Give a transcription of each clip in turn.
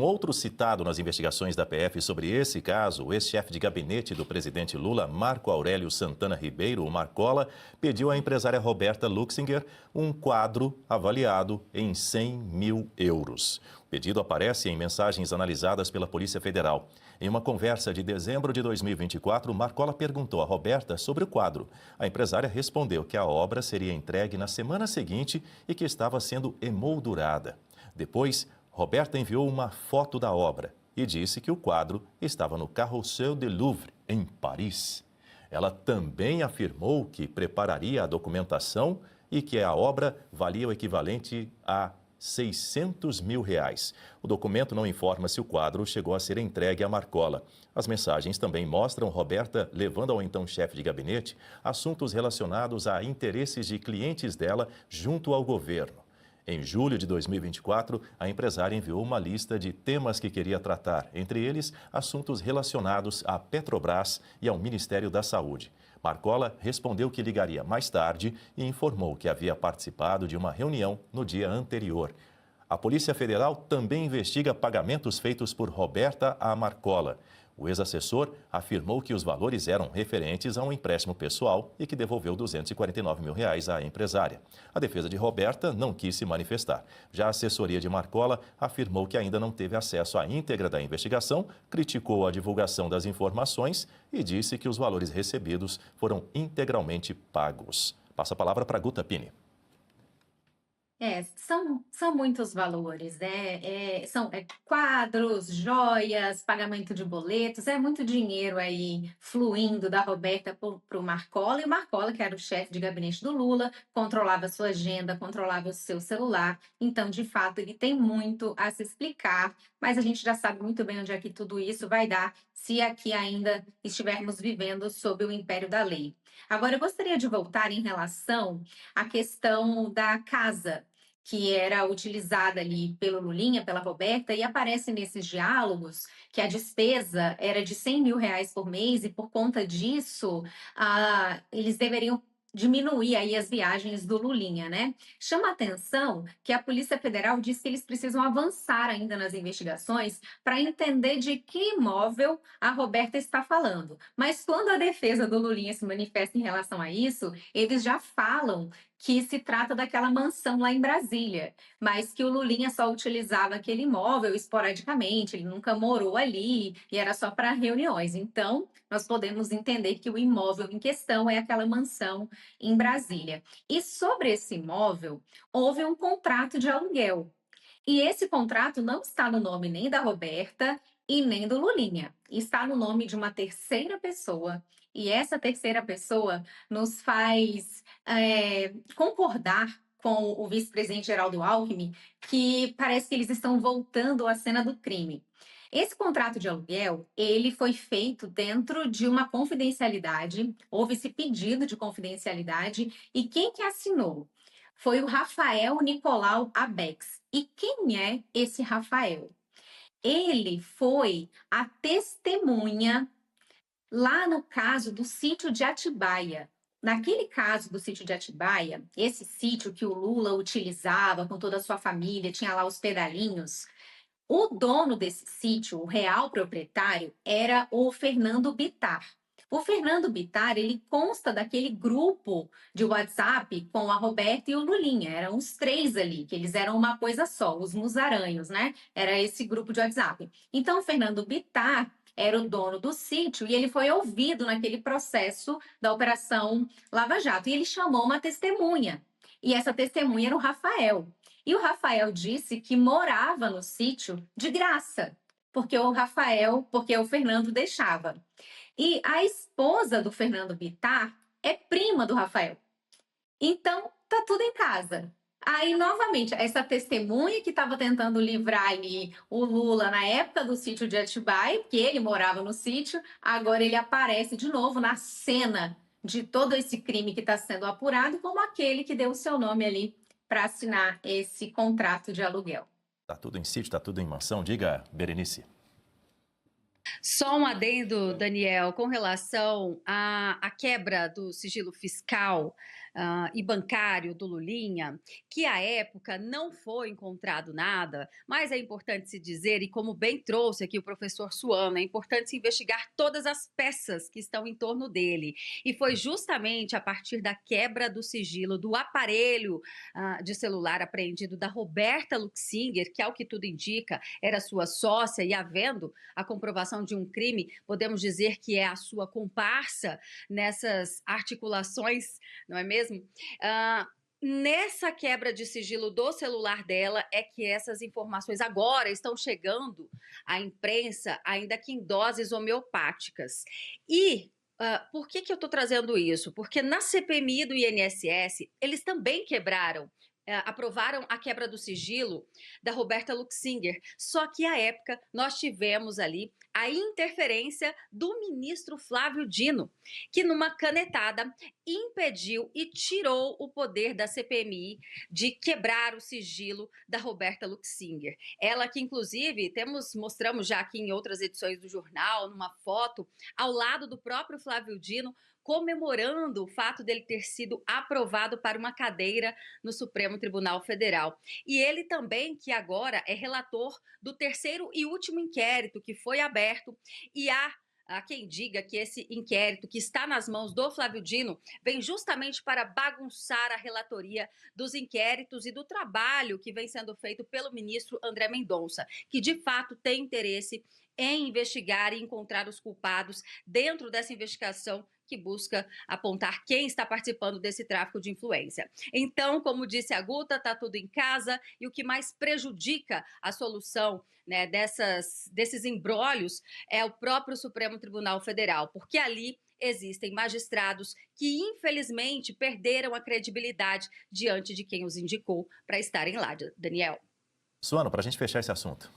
Um outro citado nas investigações da PF sobre esse caso, o ex-chefe de gabinete do presidente Lula, Marco Aurélio Santana Ribeiro, o Marcola, pediu à empresária Roberta Luxinger um quadro avaliado em 100 mil euros. O pedido aparece em mensagens analisadas pela Polícia Federal. Em uma conversa de dezembro de 2024, Marcola perguntou a Roberta sobre o quadro. A empresária respondeu que a obra seria entregue na semana seguinte e que estava sendo emoldurada. Depois, Roberta enviou uma foto da obra e disse que o quadro estava no Carrousel du Louvre, em Paris. Ela também afirmou que prepararia a documentação e que a obra valia o equivalente a 600 mil reais. O documento não informa se o quadro chegou a ser entregue a Marcola. As mensagens também mostram Roberta levando ao então chefe de gabinete assuntos relacionados a interesses de clientes dela junto ao governo. Em julho de 2024, a empresária enviou uma lista de temas que queria tratar, entre eles assuntos relacionados à Petrobras e ao Ministério da Saúde. Marcola respondeu que ligaria mais tarde e informou que havia participado de uma reunião no dia anterior. A Polícia Federal também investiga pagamentos feitos por Roberta a Marcola. O ex-assessor afirmou que os valores eram referentes a um empréstimo pessoal e que devolveu 249 mil reais à empresária. A defesa de Roberta não quis se manifestar. Já a assessoria de Marcola afirmou que ainda não teve acesso à íntegra da investigação, criticou a divulgação das informações e disse que os valores recebidos foram integralmente pagos. Passa a palavra para Guta Pini. São muitos valores, né? São quadros, joias, pagamento de boletos, é muito dinheiro aí fluindo da Roberta para o Marcola, e o Marcola, que era o chefe de gabinete do Lula, controlava a sua agenda, controlava o seu celular, então, de fato, ele tem muito a se explicar, mas a gente já sabe muito bem onde é que tudo isso vai dar, se aqui ainda estivermos vivendo sob o império da lei. Agora, eu gostaria de voltar em relação à questão da casa, que era utilizada ali pelo Lulinha, pela Roberta, e aparece nesses diálogos que a despesa era de 100 mil reais por mês, e por conta disso, eles deveriam diminuir aí as viagens do Lulinha, né? Chama a atenção que a Polícia Federal diz que eles precisam avançar ainda nas investigações para entender de que imóvel a Roberta está falando. Mas quando a defesa do Lulinha se manifesta em relação a isso, eles já falam que se trata daquela mansão lá em Brasília, mas que o Lulinha só utilizava aquele imóvel esporadicamente, ele nunca morou ali e era só para reuniões. Então, nós podemos entender que o imóvel em questão é aquela mansão em Brasília. E sobre esse imóvel, houve um contrato de aluguel. E esse contrato não está no nome nem da Roberta e nem do Lulinha. Está no nome de uma terceira pessoa. E essa terceira pessoa nos faz concordar com o vice-presidente Geraldo Alckmin, que parece que eles estão voltando à cena do crime. Esse contrato de aluguel, ele foi feito dentro de uma confidencialidade, houve esse pedido de confidencialidade, e quem que assinou? Foi o Rafael Nicolau Abex. E quem é esse Rafael? Ele foi a testemunha lá no caso do sítio de Atibaia. Naquele caso do sítio de Atibaia, esse sítio que o Lula utilizava com toda a sua família, tinha lá os pedalinhos, o dono desse sítio, o real proprietário, era o Fernando Bittar. O Fernando Bittar, ele consta daquele grupo de WhatsApp com a Roberta e o Lulinha. Eram os três ali, que eles eram uma coisa só, os musaranhos, né? Era esse grupo de WhatsApp. Então, o Fernando Bittar era o dono do sítio e ele foi ouvido naquele processo da Operação Lava Jato. E ele chamou uma testemunha. E essa testemunha era o Rafael. E o Rafael disse que morava no sítio de graça, porque o Fernando deixava. E a esposa do Fernando Bittar é prima do Rafael. Então, tá tudo em casa. Aí, novamente, essa testemunha que estava tentando livrar ali o Lula na época do sítio de Atibaia, porque ele morava no sítio, agora ele aparece de novo na cena de todo esse crime que está sendo apurado, como aquele que deu o seu nome ali para assinar esse contrato de aluguel. Tá tudo em sítio, tá tudo em mansão? Diga, Berenice. Só um adendo, Daniel, com relação à quebra do sigilo fiscal e bancário do Lulinha, que à época não foi encontrado nada, mas é importante se dizer, e como bem trouxe aqui o professor Suano, é importante se investigar todas as peças que estão em torno dele. E foi justamente a partir da quebra do sigilo do aparelho de celular apreendido da Roberta Luxinger, que, ao que tudo indica, era sua sócia, e havendo a comprovação de um crime, podemos dizer que é a sua comparsa nessas articulações, não é mesmo? Nessa quebra de sigilo do celular dela é que essas informações agora estão chegando à imprensa, ainda que em doses homeopáticas. E por que eu estou trazendo isso? Porque na CPMI do INSS, eles também aprovaram a quebra do sigilo da Roberta Luxinger, só que à época nós tivemos ali a interferência do ministro Flávio Dino, que numa canetada impediu e tirou o poder da CPMI de quebrar o sigilo da Roberta Luxinger. Ela que, inclusive, mostramos já aqui em outras edições do jornal, numa foto, ao lado do próprio Flávio Dino, comemorando o fato dele ter sido aprovado para uma cadeira no Supremo Tribunal Federal. E ele também, que agora é relator do terceiro e último inquérito que foi aberto, e há quem diga que esse inquérito, que está nas mãos do Flávio Dino, vem justamente para bagunçar a relatoria dos inquéritos e do trabalho que vem sendo feito pelo ministro André Mendonça, que de fato tem interesse em investigar e encontrar os culpados dentro dessa investigação que busca apontar quem está participando desse tráfico de influência. Então, como disse a Guta, está tudo em casa, e o que mais prejudica a solução, né, desses imbrólios é o próprio Supremo Tribunal Federal, porque ali existem magistrados que, infelizmente, perderam a credibilidade diante de quem os indicou para estarem lá. Daniel. Suano, para a gente fechar esse assunto.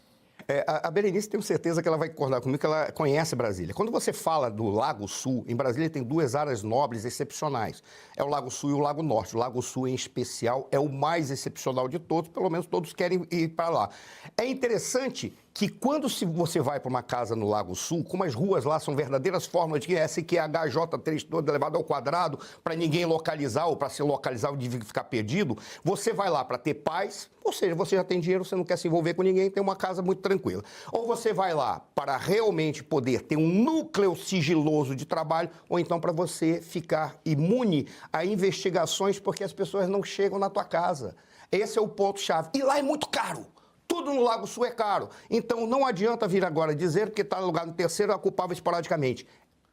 A Berenice, tenho certeza que ela vai concordar comigo, que ela conhece Brasília. Quando você fala do Lago Sul, em Brasília tem duas áreas nobres excepcionais. É o Lago Sul e o Lago Norte. O Lago Sul, em especial, é o mais excepcional de todos, pelo menos todos querem ir para lá. É interessante que quando você vai para uma casa no Lago Sul, como as ruas lá são verdadeiras formas de SQHJ3 toda elevada ao quadrado, para ninguém localizar, ou para se localizar ou de ficar perdido, você vai lá para ter paz, ou seja, você já tem dinheiro, você não quer se envolver com ninguém, tem uma casa muito tranquila. Ou você vai lá para realmente poder ter um núcleo sigiloso de trabalho, ou então para você ficar imune a investigações porque as pessoas não chegam na tua casa. Esse é o ponto-chave. E lá é muito caro. Tudo no Lago Sul é caro. Então não adianta vir agora dizer que está no lugar no terceiro é culpável esporadicamente.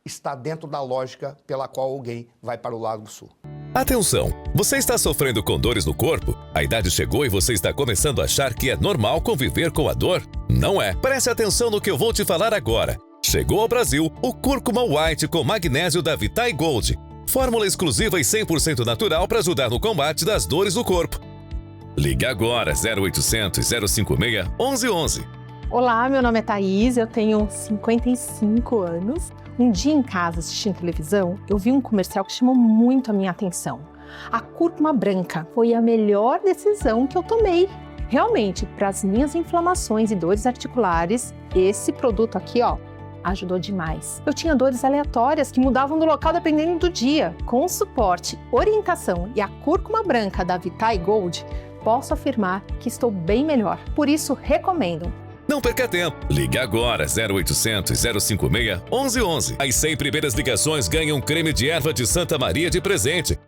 Está dentro da lógica pela qual alguém vai para o Lago Sul. Atenção! Você está sofrendo com dores no corpo? A idade chegou e você está começando a achar que é normal conviver com a dor? Não é. Preste atenção no que eu vou te falar agora. Chegou ao Brasil o Cúrcuma White com magnésio da Vitae Gold. Fórmula exclusiva e 100% natural para ajudar no combate das dores do corpo. Ligue agora 0800 056 1111. Olá, meu nome é Thaís, eu tenho 55 anos. Um dia em casa, assistindo televisão, eu vi um comercial que chamou muito a minha atenção. A cúrcuma branca foi a melhor decisão que eu tomei. Realmente, para as minhas inflamações e dores articulares, esse produto aqui, ajudou demais. Eu tinha dores aleatórias que mudavam do local dependendo do dia. Com suporte, orientação e a cúrcuma branca da Vitae Gold, posso afirmar que estou bem melhor. Por isso, recomendo. Não perca tempo. Ligue agora 0800 056 1111. As 100 primeiras ligações ganham um creme de erva de Santa Maria de presente.